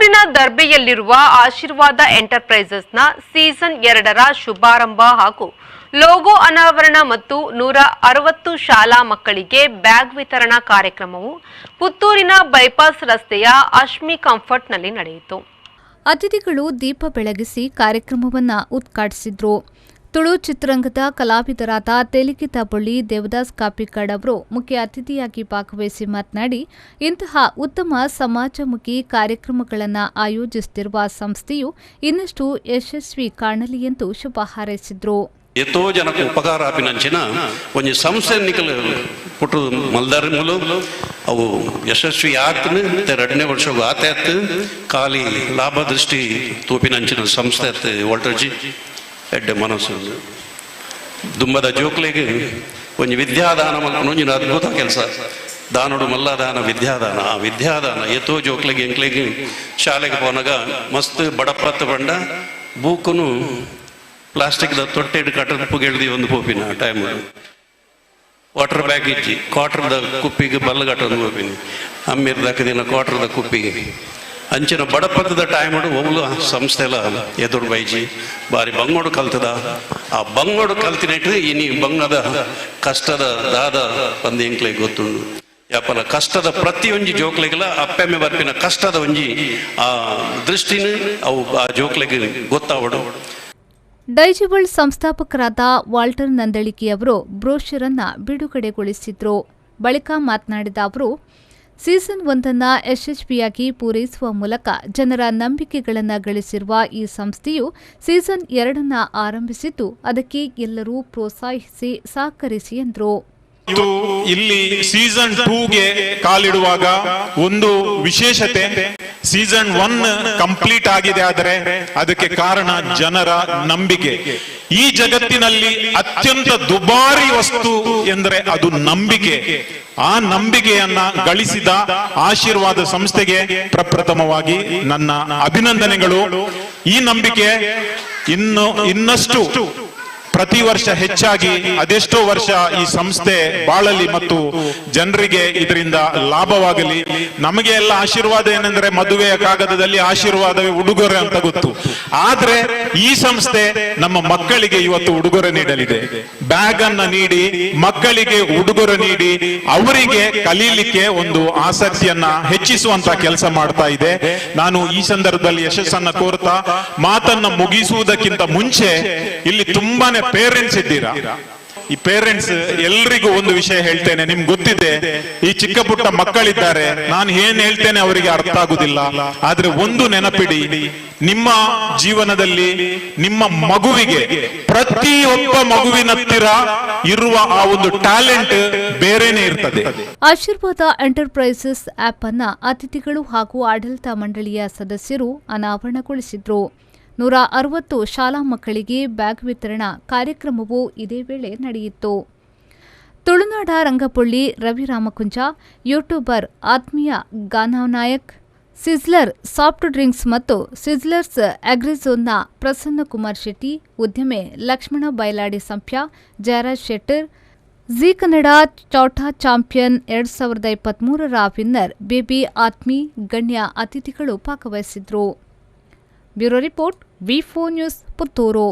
ಪುತ್ತೂರಿನ ದರ್ಬೆಯಲ್ಲಿರುವ ಆಶೀರ್ವಾದ ಎಂಟರ್ಪ್ರೈಸಸ್ನ ಸೀಸನ್ 2ರ ಶುಭಾರಂಭ ಹಾಗೂ ಲೋಗೋ ಅನಾವರಣ ಮತ್ತು 160 ಶಾಲಾ ಮಕ್ಕಳಿಗೆ ಬ್ಯಾಗ್ ವಿತರಣಾ ಕಾರ್ಯಕ್ರಮವು ಪುತ್ತೂರಿನ ಬೈಪಾಸ್ ರಸ್ತೆಯ ಅಶ್ಮಿ ಕಂಫರ್ಟ್ನಲ್ಲಿ ನಡೆಯಿತು. ಅತಿಥಿಗಳು ದೀಪ ಬೆಳಗಿಸಿ ಕಾರ್ಯಕ್ರಮವನ್ನು ಉದ್ಘಾಟಿಸಿದರು. ತುಳು ಚಿತ್ರರಂಗದ ಕಲಾವಿದರಾದ ತೆಲಿಕಿತ ಬಳ್ಳಿ ದೇವದಾಸ್ ಕಾಪಿಕಾಡ್ ಅವರು ಮುಖ್ಯ ಅತಿಥಿಯಾಗಿ ಭಾಗವಹಿಸಿ ಮಾತನಾಡಿ, ಇಂತಹ ಉತ್ತಮ ಸಮಾಜಮುಖಿ ಕಾರ್ಯಕ್ರಮಗಳನ್ನು ಆಯೋಜಿಸುತ್ತಿರುವ ಸಂಸ್ಥೆಯು ಇನ್ನಷ್ಟು ಯಶಸ್ವಿ ಕಾಣಲಿ ಎಂದು ಶುಭ ಹಾರೈಸಿದರು. ಎಷ್ಟೋ ಜನಕ್ಕೆ ಉಪಕಾರ ಆಪಿನಂಚಿನ ಒಂದು ಸಂಸ್ಥೆ ನಿಕಲು ಪುಟ್ಟು ಮಲ್ದಾರಿ ಮೂಲ ಅವು ಯಶಸ್ವಿ ಆತನು 2ನೇ ವರ್ಷ ಆತಾಯ್ತು ಖಾಲಿ ಲಾಭ ದೃಷ್ಟಿ ತೋಪಿನಂಚಿನ ಸಂಸ್ಥೆ ವೋಲ್ಟರ್ಜಿ ಎಡ್ಡೆ ಮನಸ್ಸು ದುಂಬದ ಜೋಕ್ಲೆಗೆ ಒಂದು ವಿದ್ಯಾದಾನ ಮಲ್ಕೊಂಡು ಅದ್ಭುತ ಕೆಲಸ ದಾನೋಡು ಮಲ್ಲದಾನ ವಿದ್ಯಾದಾನ ಆ ವಿದ್ಯಾದಾನ ಎತ್ತೋ ಜೋಕ್ಲೆಗೆ ಎಂಕ್ಲೆಗೆ ಶಾಲೆಗೆ ಹೋನಾಗ ಮಸ್ತ್ ಬಡಪತ್ತು ಬಂಡ ಬೂಕುನು ಪ್ಲಾಸ್ಟಿಕ್ದ ತೊಟ್ಟೆಡು ಕಟ್ಟುಗೆಳ್ದಿ ಒಂದು ಪೋಪಿನ ಟೈಮ್ ವಾಟರ್ ಬ್ಯಾಗ್ ಇಚ್ಚಿ ಕ್ವಾರ್ಟರ್ದ ಕುಪ್ಪಿಗೆ ಬಲ್ಲಗಟ್ಟೊಂದು ಪೋಪಿನಿ ಅಮ್ಮಿರ್ದಾಕದಿನ ಕ್ವಾರ್ಟರ್ದ ಕುಪ್ಪಿಗೆ ಅಂಚಿನ ಬಡಪತ್ತದ ಟೈಮಡು ಒವ್ಲು ಸಂಸ್ಥೆಲ ಎದುರು ಬೈಜಿ ಬಾರಿ ಬಂಗೋಡು ಕಲ್ತದ ಆ ಬಂಗೋಡು ಕಲ್ತಿನಿಟ್ಟು ಇನಿ ಬಂಗದ ಕಷ್ಟದ ದಾದ ಒಂದು ಎಂಕ್ಲೆ ಗೊತ್ತುಂಡು ಯಾಪಲ ಕಷ್ಟದ ಪ್ರತಿಯೊಂಜಿ ಜೋಕ್ಲೆಗಳ ಅಪ್ಪೆಮ್ಮೆ ಬರ್ಪಿನ ಕಷ್ಟದ ಒಂಜಿ ಆ ದೃಷ್ಟಿನ ಅವು ಆ ಜೋಕ್ಲೆಗೆ ಗೊತ್ತಾವಡು. ಡೈಜಿವರ್ಲ್ಡ್ ಸಂಸ್ಥಾಪಕರಾದ ವಾಲ್ಟರ್ ನಂದಳಿಕೆ ಅವರು ಬ್ರೋಷರ್ ಅನ್ನು ಬಿಡುಗಡೆಗೊಳಿಸಿದ್ರು. ಬಳಿಕ ಮಾತನಾಡಿದ ಅವರು, ಸೀಸನ್ 1 ಯಶಸ್ವಿಯಾಗಿ ಪೂರೈಸುವ ಮೂಲಕ ಜನರ ನಂಬಿಕೆಗಳನ್ನು ಗಳಿಸಿರುವ ಈ ಸಂಸ್ಥೆಯು ಸೀಸನ್ 2 ಆರಂಭಿಸಿದ್ದು ಅದಕ್ಕೆ ಎಲ್ಲರೂ ಪ್ರೋತ್ಸಾಹಿಸಿ ಸಹಕರಿಸಿ ಎಂದರು. ಇಲ್ಲಿ ಸೀಸನ್ 2ಗೆ ಕಾಲಿಡುವಾಗ ಒಂದು ವಿಶೇಷತೆ, ಸೀಸನ್ 1 ಕಂಪ್ಲೀಟ್ ಆಗಿದೆ ಆದರೆ ಅದಕ್ಕೆ ಕಾರಣ ಜನರ ನಂಬಿಕೆ. ಈ ಜಗತ್ತಿನಲ್ಲಿ ಅತ್ಯಂತ ದುಬಾರಿ ವಸ್ತು ಎಂದರೆ ಅದು ನಂಬಿಕೆ. ಆ ನಂಬಿಕೆಯನ್ನ ಗಳಿಸಿದ ಆಶೀರ್ವಾದ ಸಂಸ್ಥೆಗೆ ಪ್ರಪ್ರಥಮವಾಗಿ ನನ್ನ ಅಭಿನಂದನೆಗಳು. ಈ ನಂಬಿಕೆ ಇನ್ನಷ್ಟು ಪ್ರತಿ ವರ್ಷ ಹೆಚ್ಚಾಗಿ ಅದೆಷ್ಟೋ ವರ್ಷ ಈ ಸಂಸ್ಥೆ ಬಾಳಲಿ ಮತ್ತು ಜನರಿಗೆ ಇದರಿಂದ ಲಾಭವಾಗಲಿ. ನಮಗೆ ಎಲ್ಲ ಆಶೀರ್ವಾದ ಏನೆಂದ್ರೆ ಮದುವೆಯ ಕಾಗದದಲ್ಲಿ ಆಶೀರ್ವಾದವೇ ಉಡುಗೊರೆ ಅಂತ ಗೊತ್ತು. ಆದ್ರೆ ಈ ಸಂಸ್ಥೆ ನಮ್ಮ ಮಕ್ಕಳಿಗೆ ಇವತ್ತು ಉಡುಗೊರೆ ನೀಡಲಿದೆ. ಬ್ಯಾಗ್ ಅನ್ನ ನೀಡಿ ಮಕ್ಕಳಿಗೆ ಉಡುಗೊರೆ ನೀಡಿ ಅವರಿಗೆ ಕಲೀಲಿಕ್ಕೆ ಒಂದು ಆಸಕ್ತಿಯನ್ನ ಹೆಚ್ಚಿಸುವಂತ ಕೆಲಸ ಮಾಡ್ತಾ ಇದೆ. ನಾನು ಈ ಸಂದರ್ಭದಲ್ಲಿ ಯಶಸ್ಸನ್ನ ಕೋರ್ತಾ ಮಾತನ್ನ ಮುಗಿಸುವುದಕ್ಕಿಂತ ಮುಂಚೆ ಇಲ್ಲಿ ತುಂಬಾನೇ ಪೇರೆಂಟ್ಸ್ ಇದ್ದೀರಾ. ಈ ಪೇರೆಂಟ್ಸ್ ಎಲ್ರಿಗೂ ಒಂದು ವಿಷಯ ಹೇಳ್ತೇನೆ, ನಿಮ್ಗೆ ಗೊತ್ತಿದೆ ಈ ಚಿಕ್ಕ ಪುಟ್ಟ ಮಕ್ಕಳಿದ್ದಾರೆ, ನಾನು ಏನ್ ಹೇಳ್ತೇನೆ ಅವರಿಗೆ ಅರ್ಥ ಆಗುದಿಲ್ಲ. ಆದ್ರೆ ಒಂದು ನೆನಪಿಡಿ, ನಿಮ್ಮ ಜೀವನದಲ್ಲಿ ನಿಮ್ಮ ಮಗುವಿಗೆ ಪ್ರತಿಯೊಬ್ಬ ಮಗುವಿನತ್ತಿರ ಇರುವ ಆ ಒಂದು ಟ್ಯಾಲೆಂಟ್ ಬೇರೆನೆ ಇರ್ತದೆ. ಆಶೀರ್ವಾದ ಎಂಟರ್ಪ್ರೈಸಸ್ ಆಪ್ ಅನ್ನ ಅತಿಥಿಗಳು ಹಾಗೂ ಆಡಳಿತ ಮಂಡಳಿಯ ಸದಸ್ಯರು ಅನಾವರಣಗೊಳಿಸಿದ್ರು. 160 ಶಾಲಾ ಮಕ್ಕಳಿಗೆ ಬ್ಯಾಗ್ ವಿತರಣಾ ಕಾರ್ಯಕ್ರಮವು ಇದೇ ವೇಳೆ ನಡೆಯಿತು. ತುಳುನಾಡ ರಂಗಪೊಳ್ಳಿ ರವಿ ರಾಮಕುಂಜ, ಯೂಟ್ಯೂಬರ್ ಆತ್ಮೀಯ ಗಾನನಾಯಕ್, ಸಿಜ್ಲರ್ ಸಾಫ್ಟ್ ಡ್ರಿಂಕ್ಸ್ ಮತ್ತು ಸಿಜ್ಲರ್ಸ್ ಅಗ್ರಿಝೋನ್ನ ಪ್ರಸನ್ನ ಕುಮಾರ್ ಶೆಟ್ಟಿ, ಉದ್ಯಮೆ ಲಕ್ಷ್ಮಣ ಬೈಲಾಡಿ ಸಂಪ್ಯ, ಜಯರಾಜ್ ಶೆಟ್ಟರ್, ಜಿ ಕನ್ನಡ ಚೌಟಾ ಚಾಂಪಿಯನ್ 2023ರ ವಿನ್ನರ್ ಬೇಬಿ ಆತ್ಮಿ ಗಣ್ಯ ಅತಿಥಿಗಳು ಭಾಗವಹಿಸಿದ್ರು. ಬ್ಯೂರೋ ರಿಪೋರ್ಟ್, ವಿ4 ನ್ಯೂಸ್, ಪುತ್ತೂರು.